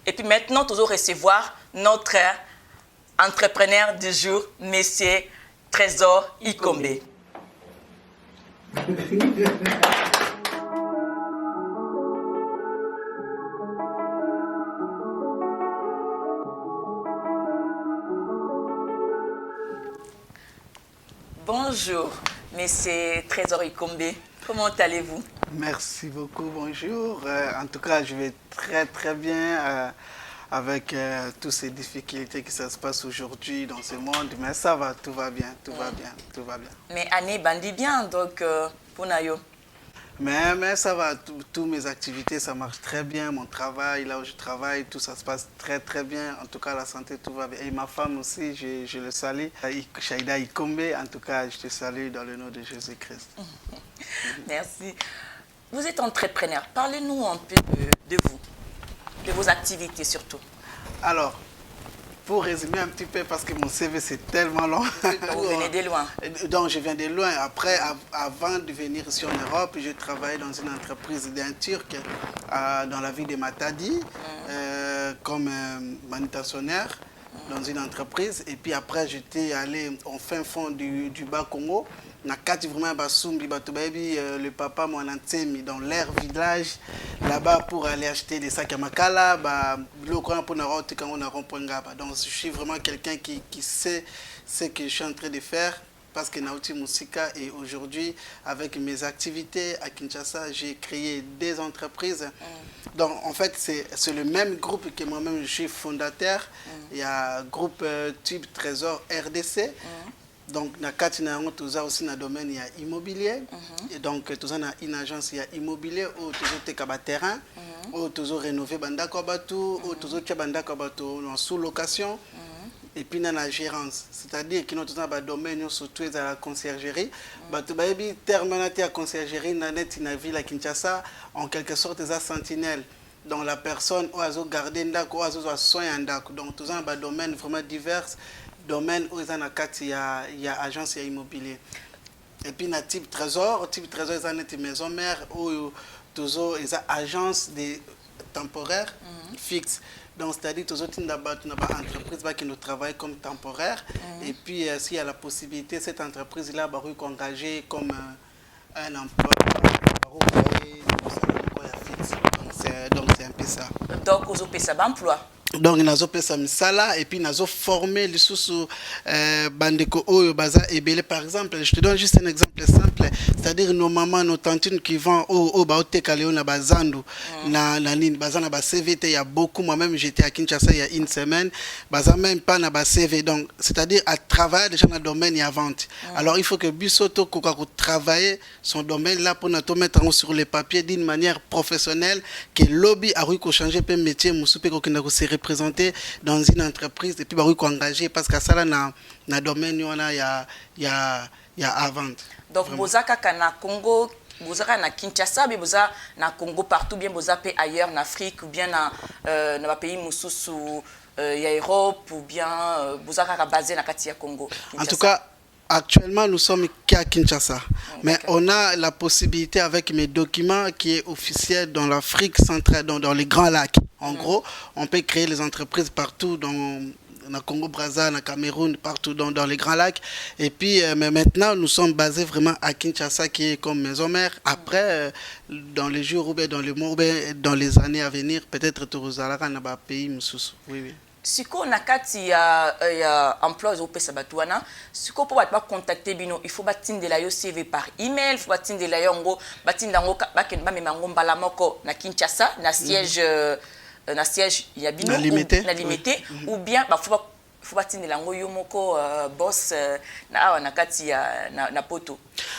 Et puis maintenant, toujours recevoir notre entrepreneur du jour, Monsieur Trésor Ikombe. Bonjour, Monsieur Trésor Ikombe. Comment allez-vous? Merci beaucoup, bonjour. En tout cas, je vais très bien avec toutes ces difficultés qui se passent aujourd'hui dans ce monde. Mais ça va, tout va bien. Mais année bandit bien, donc pour Nayo. Mais ça va, toutes mes activités, ça marche très bien. Mon travail, là où je travaille, tout ça se passe très bien. En tout cas, la santé, tout va bien. Et ma femme aussi, je le salue. Shaïda Ikombe, en tout cas, je te salue dans le nom de Jésus-Christ. Merci. Vous êtes entrepreneur. Parlez-nous un peu de vous, de vos activités surtout. Alors, pour résumer un petit peu, parce que mon CV c'est tellement long. Vous venez de loin. Donc je viens de loin. Après, avant de venir ici en Europe, j'ai travaillé dans une entreprise d'un Turc dans la ville de Matadi comme manutentionnaire dans une entreprise. Et puis après, j'étais allé en fin fond du Bas-Congo. Nakati vraiment basumbi batubabi le papa mon antemi dans l'air village là-bas pour aller acheter des sacs à makala le coin pour na route quand on a rond-point ngaba. Donc je suis vraiment quelqu'un qui sait ce que je suis en train de faire parce que Nauti Musika et aujourd'hui avec mes activités à Kinshasa, j'ai créé des entreprises. Donc en fait c'est le même groupe que moi-même je suis fondateur. Il y a groupe Tube Trésor RDC. Donc, na kati na aussi dans le domaine immobilier. Et donc, tout une agence immobilier où tout le terrain, où tout rénové bandako batu, où tout bandako batu en sous-location. Et puis, dans la gérance. C'est-à-dire que nous avons un domaine surtout à la conciergerie. Batu baby terminaté à conciergerie dans la ville à Kinshasa, en quelque sorte, des sentinelles. Donc, la personne où elle a gardé ndako, où elle a soigné ndako. Donc, tout ça un domaine vraiment divers. Domaine où il y a agence immobilier. Et puis, il y a type trésor. Type trésor, il y a une maison mère où toujours il y a agence temporaire fixe. Donc, c'est-à-dire que il y a une entreprise qui nous travaille comme temporaire. Et puis, s'il y a la possibilité, cette entreprise-là va engager comme un emploi. Donc, c'est un peu ça. Donc, vous avez ça d'emploi. Donc nazo pesa misala et puis nazo former les sous bandeko oyo baza ebele. Par exemple, je te donne juste un exemple simple, c'est-à-dire nos mamans, nos tantines qui vont au baoteka léo na bazandu na nini bazana ba CVT. Il y a beaucoup, moi-même j'étais à Kinshasa il y a une semaine, baza même pas na ba CV. Donc c'est-à-dire à travailler déjà dans le domaine il y a vente. Alors il faut que Bisoto koka travailler son domaine là pour nous mettre sur les papiers d'une manière professionnelle que lobby a ko changer pe métier musupe ko kina ko représenter dans une entreprise et puis bah oui engager parce que ça là na domaine il y a à vendre. Donc bozaka na Congo, bozaka na Kinshasa, mais bozaka na Congo partout, bien bozaka ailleurs en Afrique ou bien na pays mususu ya Europe ou bien bozaka basé na kati ya Congo. En tout cas actuellement, nous sommes qu'à Kinshasa. Mais on a la possibilité avec mes documents qui est officiel dans l'Afrique centrale, dans les Grands Lacs. En gros, on peut créer les entreprises partout dans le Congo-Brazza, dans le Cameroun, partout dans les Grands Lacs. Et puis, mais maintenant, nous sommes basés vraiment à Kinshasa, qui est comme maison mère. Après, dans les jours ou bien dans les mois, dans les années à venir, peut-être Torozalaka dans le pays Moussous. Oui. Siko nakati ya emploi au pesa batuana siko po batba contacter bino il faut batindela yo CV par email, il faut batindela yo ngo batindango baken ba memango mbala moko na Kinshasa na siège ya bino na limité ou bien ba faut batindela ngo yo moko boss na nakati ya na poto.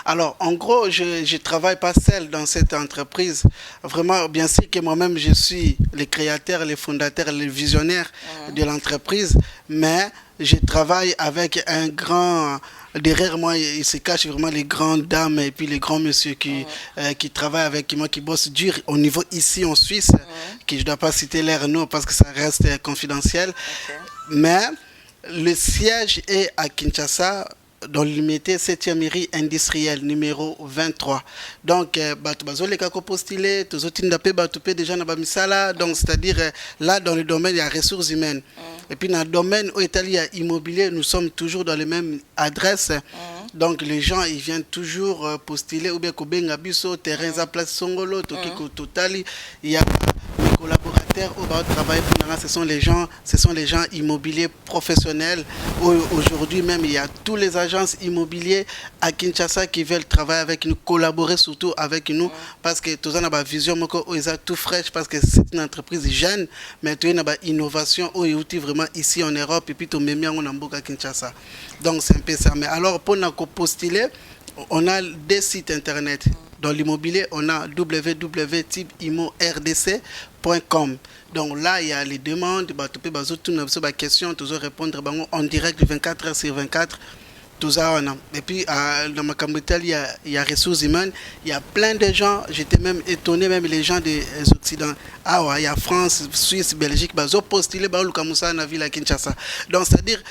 Alors, en gros, je ne travaille pas seul dans cette entreprise. Vraiment, bien sûr que moi-même, je suis le créateur, le fondateur, le visionnaire de l'entreprise. Mais je travaille avec un grand... Derrière moi, il se cache vraiment les grandes dames et puis les grands messieurs qui travaillent avec moi, qui bossent dur au niveau ici en Suisse, que je ne dois pas citer leur nom parce que ça reste confidentiel. Mais le siège est à Kinshasa. dans l'unité 7e mairie industrielle numéro 23. Donc, les cas postulé, tous les déjà dans misala. Donc, c'est-à-dire là dans le domaine il y a ressources humaines. Et puis dans le domaine où il y a immobilier, nous sommes toujours dans les mêmes adresses. Donc les gens ils viennent toujours postuler ou bien kobenga biso terrain za place songolo totali. Il y a les collaborateurs au travail pour nous, ce sont les gens immobiliers professionnels. Aujourd'hui même il y a tous les agences immobilières à Kinshasa qui veulent travailler avec nous, collaborer surtout avec nous parce que tout ça n'a pas vision tout fraîche parce que c'est une entreprise jeune mais tu as une innovation où il vraiment ici en Europe et puis tout même en Amboka Kinshasa. Donc c'est un peu ça. Mais alors pour nous postuler, on a des sites internet. Dans l'immobilier, on a www.typeimmo.rdc.com. Donc là, il y a les demandes, tu peux toutes les questions, tu peux répondre en direct 24 heures sur 24. Tout ça, on a. Et puis, dans ma campagne, il y a ressources humaines. Il y a plein de gens. J'étais même étonné, même les gens des Occidentaux. Ah ouais, il y a France, Suisse, Belgique. Ils ont postulé dans la ville à Kinshasa. Donc, c'est-à-dire,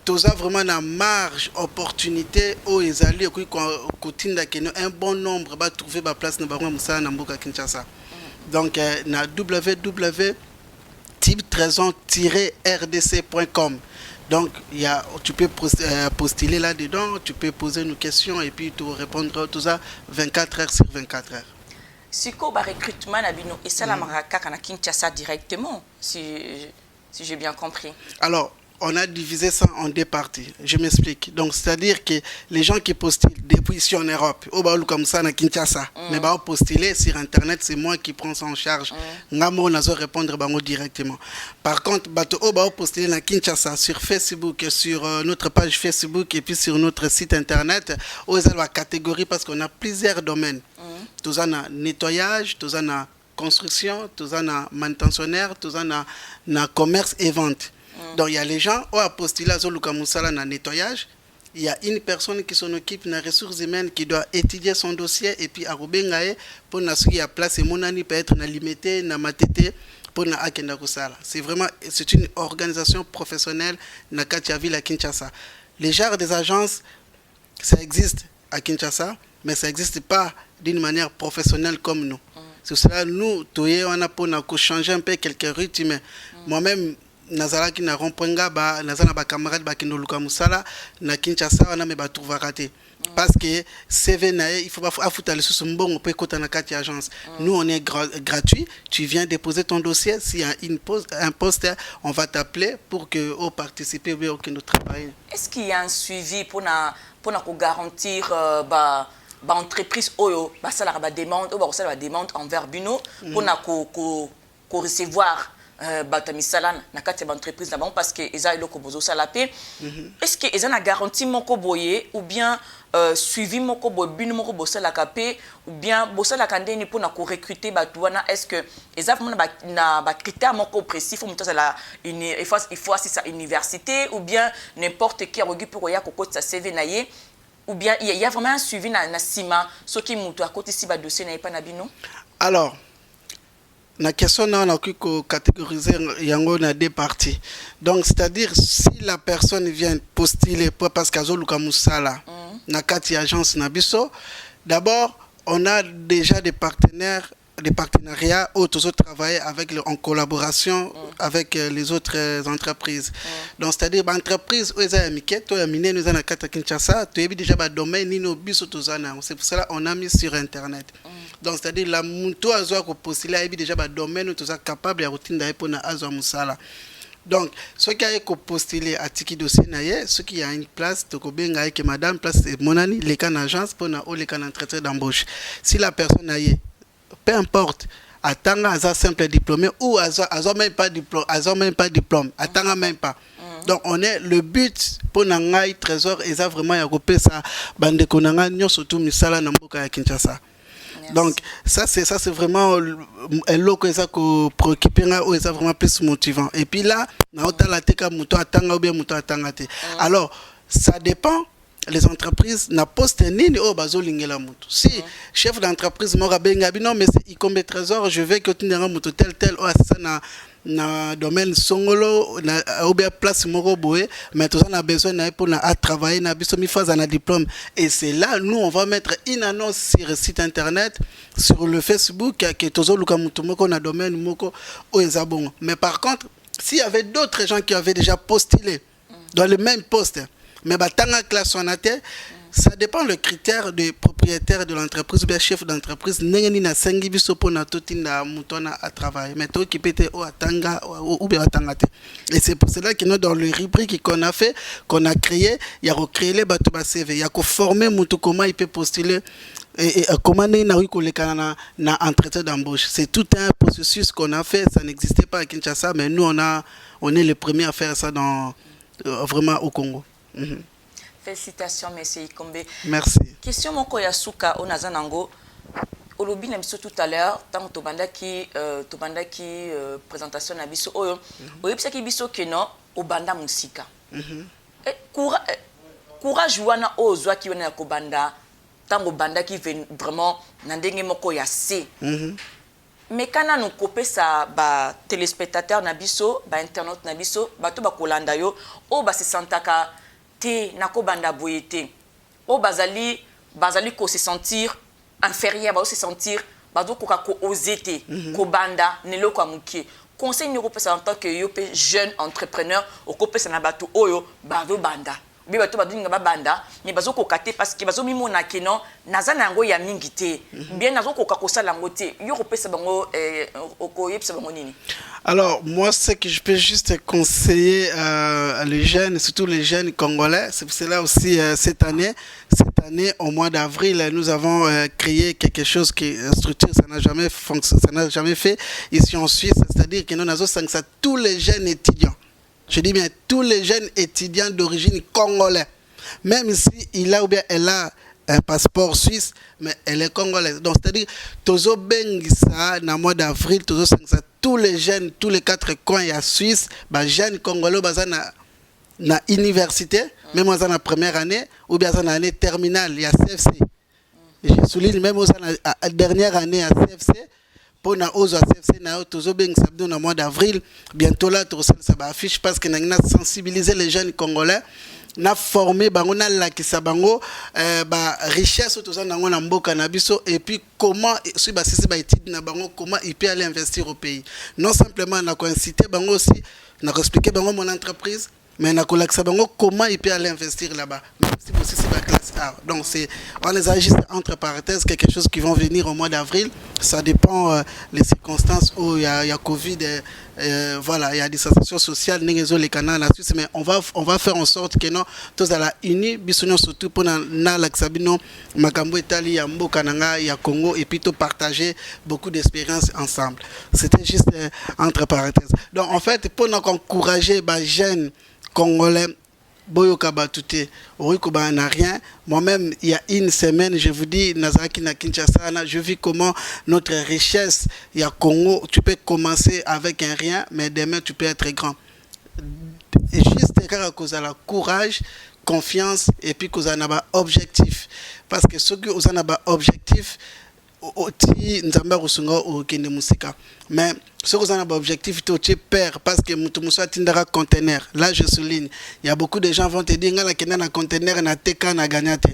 tout ça vraiment une marge, opportunité, où ils allaient, un bon nombre va trouver ma place dans la Kinshasa. Donc, na www.type-rdc.com. Donc, tu peux postuler là-dedans, tu peux poser une question et puis tu répondre tout ça 24 heures sur 24 heures. Si tu as recrutement, et ça la à Kinshasa directement, si j'ai bien compris. Alors, on a divisé ça en deux parties. Je m'explique. Donc, c'est-à-dire que les gens qui postulent depuis ici en Europe, au Baoulou comme ça, à Kinshasa, mais bah, postuler sur Internet, c'est moi qui prends ça en charge. Ngamo nazo répondre directement. Par contre, au Baoulou postuler à Kinshasa sur Facebook, sur notre page Facebook et puis sur notre site Internet, où ils ont la catégorie parce qu'on a plusieurs domaines. Tout ça, nettoyage, tout ça, construction, tout ça, manutentionnaire, tout ça, commerce et vente. Donc il y a les gens qui ont postulé à le nettoyage. Il y a une personne qui s'en occupe des ressources humaines qui doit étudier son dossier et puis à Rubengae pour qu'il y ait place et monani peut être limité, na matete pour na akenda kusala. C'est une organisation professionnelle na katia ville à Kinshasa. Les genres des agences ça existe à Kinshasa mais ça n'existe pas d'une manière professionnelle comme nous. C'est cela nous on a pour changer un peu quelques rythmes. Moi-même nazalaki na romponga ba nazana ba camarade ba kindoluka musala na Kinshasa wana me ba trouva raté parce que CV na il faut pas afuta le sous mbongo peut kota na kati agence. Nous on est gratuit, tu viens déposer ton dossier, s'il y a un poste on va t'appeler pour que au participer au que nous travaillons. Est-ce qu'il y a un suivi pour garantir ba entreprise oyo ba sala ba demande ou ba sala ba demande envers Bino pour recevoir batamisala na kati entreprise là-bas parce que ils ont le kobozo salapé. Est-ce que ils ont la garantie moko boye ou bien suivi moko boye bino moko bosala kapé ou bien bosala kandeni pour na ko recruter batouana? Est-ce que ils ont vraiment na critère moko précis faut monter la il faut c'est sa université ou bien n'importe qui regarde pour ya koko sa CV naie ou bien il y a vraiment un suivi na sima ce qui mutu à côté si ba dossier na pas na bino? Alors la question on a catégoriser yango na deux parties. Donc c'est-à-dire si la personne vient postuler parce qu'azoluka musala na kati agence na biso, d'abord on a déjà des partenaires des partenariats où tous travailler avec en collaboration avec les autres entreprises. Donc c'est-à-dire entreprise où ils ont mis to ya mine nous na kata Kinshasa, tu as déjà ba domaine ni no biso tozana. C'est pour cela on a mis sur internet. Donc c'est-à-dire la muntu azwa ko postuler a déjà ba domaine tout ça capable ya routine d'aller pour na azwa musala. Donc ceux qui a postulé à tiki dossier naie, ceux qui a une place to ko benga que madame place monani les can agence pour na o les can entretien d'embauche. Si la personne naie peu importe, attends à simple diplômé ou à même pas diplôme, attends même pas. Donc on est le but pour nangai trésor et ça vraiment ya kopé ça bande konanga nyo surtout misala na mboka ya Kinshasa. Donc ça c'est vraiment l'eau ça ko préoccupé ou ça vraiment plus motivant. Et puis là na otala teka muto atanga ou bien muto atanga te. Alors ça dépend. Les entreprises na poste nini o bazolingela mutu. Si chef d'entreprise mora benga non mais il comme trésor je veux que tu n'aies mutu tel ou ça na domaine songolo na ou bien place moko boé mais tout ça on a besoin na pour na travailler na biso mi phase na diplôme et c'est là nous on va mettre une annonce sur le site internet sur le Facebook que tozo luka mutu moko na domaine moko o ezabongo mais par contre s'il y avait d'autres gens qui avaient déjà postulé dans le même poste mais batanga classe on a ça dépend le critère du propriétaire de l'entreprise ou bien chef d'entreprise nengeni na sengi biso pona totinda mutona à travailler mais to qui peut o atanga ou bien atangate et c'est pour cela que nous dans le rubrique qu'on a fait qu'on a créé il y a recréé les bateaux bas CV il y a qu'on former mutu comment il peut postuler et comment na na entretien d'embauche c'est tout un processus qu'on a fait ça n'existait pas à Kinshasa mais nous on est les premiers à faire ça dans vraiment au Congo. Félicitations, monsieur Ikombe. Merci. Question moko ya suka onazanango. Olobi na biso tout à l'heure, tant tobanda ki présentation na biso oyo. Oyebisa ki biso ke no obanda musika. Courage wana ozwa ki wana kobanda tango banda ki vraiment na ndenge moko ya se. Mais kana nous kopesa ba téléspectateurs na biso, ba internautes na biso, bato ba kolanda yo o ba se sentaka te nako banda boyete o bazali ko se sentir inférieur ba se sentir bazo ko osete ko banda nelo kwa mukie conseil ni kopesa en tant que yo pe jeune entrepreneur o kopesa na bato oyo bazo banda bi bato badinga ba banda mais bazo ko kate parce que bazo mimona ke non nazana ngo ya mingi te bien nazo ko kakosala ngo te yo kopesa bango oko yepesa bango nini. Alors, moi, ce que je peux juste conseiller les jeunes, surtout les jeunes congolais, c'est pour cela aussi, cette année, au mois d'avril, nous avons créé quelque chose qui est structure, ça n'a jamais fonctionné, ça n'a jamais fait ici en Suisse, c'est-à-dire que nous avons ça tous les jeunes étudiants. Je dis bien tous les jeunes étudiants d'origine congolaise, même si il a ou bien elle a un passeport suisse, mais elle est congolaise. Donc, c'est-à-dire, Tozo Bengisa, dans le mois d'avril, Tozo Sangsa, tous les jeunes, tous les 4 coins, il y a Suisse, bah, jeunes congolais, bah, na université, même dans la première année, ou bien dans l'année terminale, il y a CFC. Et je souligne même dans la dernière année à CFC, pour na ozo CFC, na Tozo Bengisa, dans le mois d'avril, bientôt là, Tozo ça va afficher parce qu'on a sensibilisé les jeunes congolais. Na formé bango na lakisa bango ba richesse autoza nango na mboka na biso et puis comment si ba sisi ba étude na bango comment il peut aller investir au pays non simplement na ko inciter bango aussi na ko expliquer bango mon entreprise mais na ko lakisa bango comment il peut aller investir là-bas même si aussi c'est la classe A donc c'est on les a juste entre parenthèses quelque chose qui vont venir au mois d'avril ça dépend les circonstances où il y a Covid voilà il y a des sensations sociales négazo les canaux la Suisse mais on va faire en sorte que non tous à la uni bisouno surtout pour na l'axabino makambo Italie ya mboka nanga ya Congo et puis tout partager beaucoup d'expériences ensemble c'était juste entre parenthèses donc en fait pour nous encourager les jeunes congolais Boyoka Batouté, Orikoba n'a rien. Moi-même, il y a une semaine, je vous dis, Nazaraki na Kinshasa, je vis comment notre richesse, il y a Congo, tu peux commencer avec un rien, mais demain tu peux être grand. Juste à cause de la courage, confiance et puis cause de la objectif. Parce que ceux qui ont un objectif, mais ce que un objectif tu perds parce que mutumuswa tindara conteneur là je souligne il y a beaucoup de gens vont te dire ngala kena na conteneur na teka na gagnate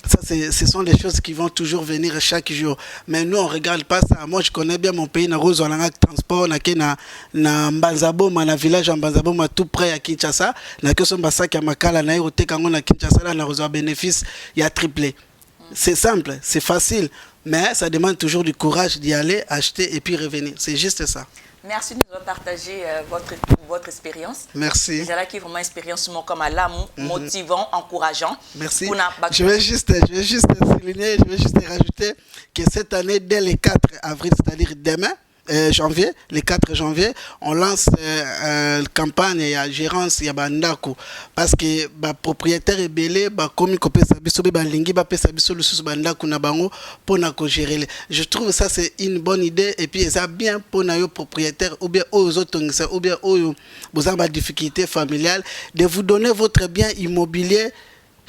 ça ce sont des choses qui vont toujours venir chaque jour mais nous on regarde pas ça moi je connais bien mon pays na rozolanga transport na Mbanzaboma na village Mbanzaboma tout près à Kinshasa na que son basaki ya makala na yoteka ngo na Kinshasa na rozo bénéfice il y a triplé c'est simple c'est facile mais ça demande toujours du courage d'y aller, acheter et puis revenir. C'est juste ça. Merci de nous partager votre expérience. Merci. J'ai là qui est vraiment une expérience comme à l'âme, motivant, encourageant. Merci. Je vais juste souligner, je vais juste rajouter que cette année, dès le 4 avril, c'est-à-dire demain, janvier, le 4 janvier, on lance campagne et à gérance ya bandako parce que ba propriétaire ebele ba komi ko pesa biso be ba lingi ba pesa biso lususu bandako na bango pona ko gérer. Je trouve ça c'est une bonne idée et puis ça bien pona yo propriétaire ou bien aux autres ou bien aux vous avez des difficultés familiales de vous donner votre bien immobilier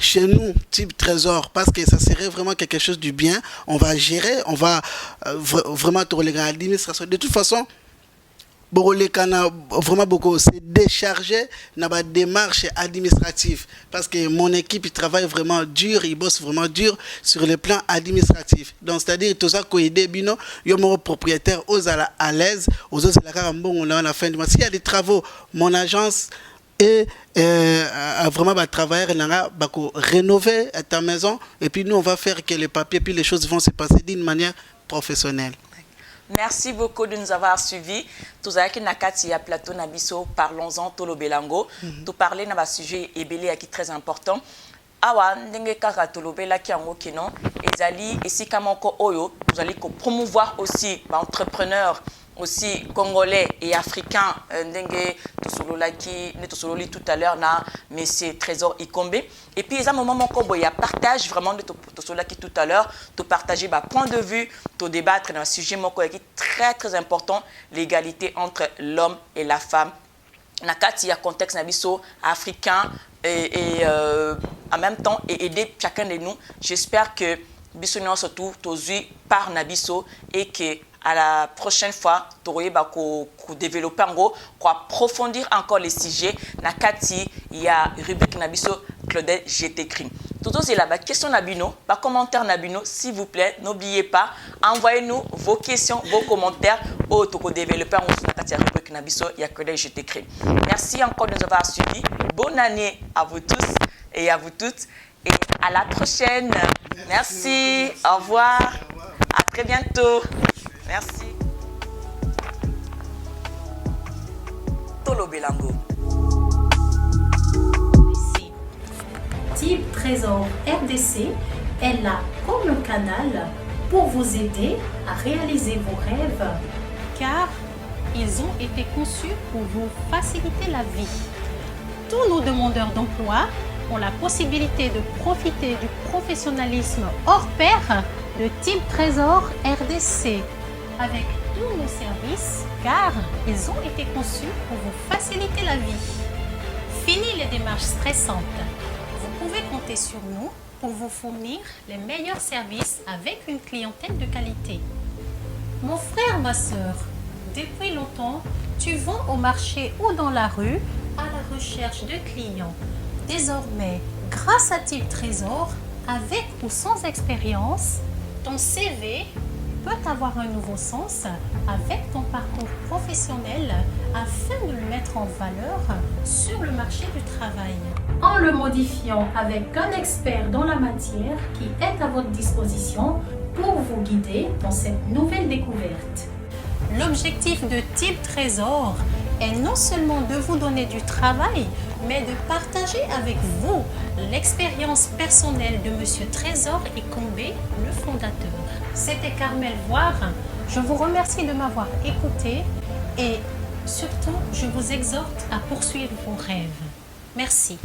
chez nous, type trésor, parce que ça serait vraiment quelque chose du bien. On va gérer, on va vraiment tolérer l'administration. De toute façon, vraiment beaucoup se décharger dans la démarche administrative parce que mon équipe il travaille vraiment dur, il bosse vraiment dur sur le plan administratif. Donc c'est-à-dire tout ça qu'on aide bino, yo mon propriétaire aux à l'aise, aux autres la bon on a la fin du mois. S'il y a des travaux, mon agence et vraiment travailler rénover ta maison et puis nous on va faire que les papiers puis les choses vont se passer d'une manière professionnelle. Merci beaucoup de nous avoir suivis. Tout ça qui nakati ya plateau nabiso parlons-en tolo belango. Tout parler na ba sujet ebele qui très important. Awa ndenge kaka tolo bela ki ango kino ezali esika moko oyo vous allez promouvoir aussi ba entrepreneurs aussi congolais et africains ndenge tosololi tout à l'heure na monsieur Trésor Ikombe et puis à un moment moko il y a partage vraiment de tosolaki tout à l'heure to partager ba point de vue to débattre dans un sujet moko qui très très important, l'égalité entre l'homme et la femme na kati ya contexte na biso africain et en même temps et aider chacun de nous. J'espère que biso surtout tozui par nabiso et que à la prochaine fois, tu vas développer approfondir encore les sujets. Nakati, il y a rubrique Nabiso, Claudette, j'ai écrit. Tout ça, c'est là-bas. Question Nabino, pas commentaire Nabino, s'il vous plaît, n'oubliez pas, envoyez-nous vos questions, vos commentaires au développer Nakati, rubrique Nabiso, il y a Claudette, j'ai écrit. Merci encore de nous avoir suivis. Bonne année à vous tous et à vous toutes. Et à la prochaine. Merci. Au revoir. À très bientôt. Merci. Tolo Belango. Team Trésor RDC est là comme un canal pour vous aider à réaliser vos rêves. Car ils ont été conçus pour vous faciliter la vie. Tous nos demandeurs d'emploi ont la possibilité de profiter du professionnalisme hors pair de Team Trésor RDC. Avec tous nos services, car ils ont été conçus pour vous faciliter la vie. Fini les démarches stressantes. Vous pouvez compter sur nous pour vous fournir les meilleurs services avec une clientèle de qualité. Mon frère, ma soeur, depuis longtemps, tu vends au marché ou dans la rue à la recherche de clients. Désormais, grâce à Team Trésor, avec ou sans expérience, ton CV peut avoir un nouveau sens avec ton parcours professionnel afin de le mettre en valeur sur le marché du travail. En le modifiant avec un expert dans la matière qui est à votre disposition pour vous guider dans cette nouvelle découverte. L'objectif de Team Trésor est non seulement de vous donner du travail, mais de partager avec vous l'expérience personnelle de M. Trésor Ikombe, le fondateur. C'était Carmel Voir. Je vous remercie de m'avoir écouté et surtout, je vous exhorte à poursuivre vos rêves. Merci.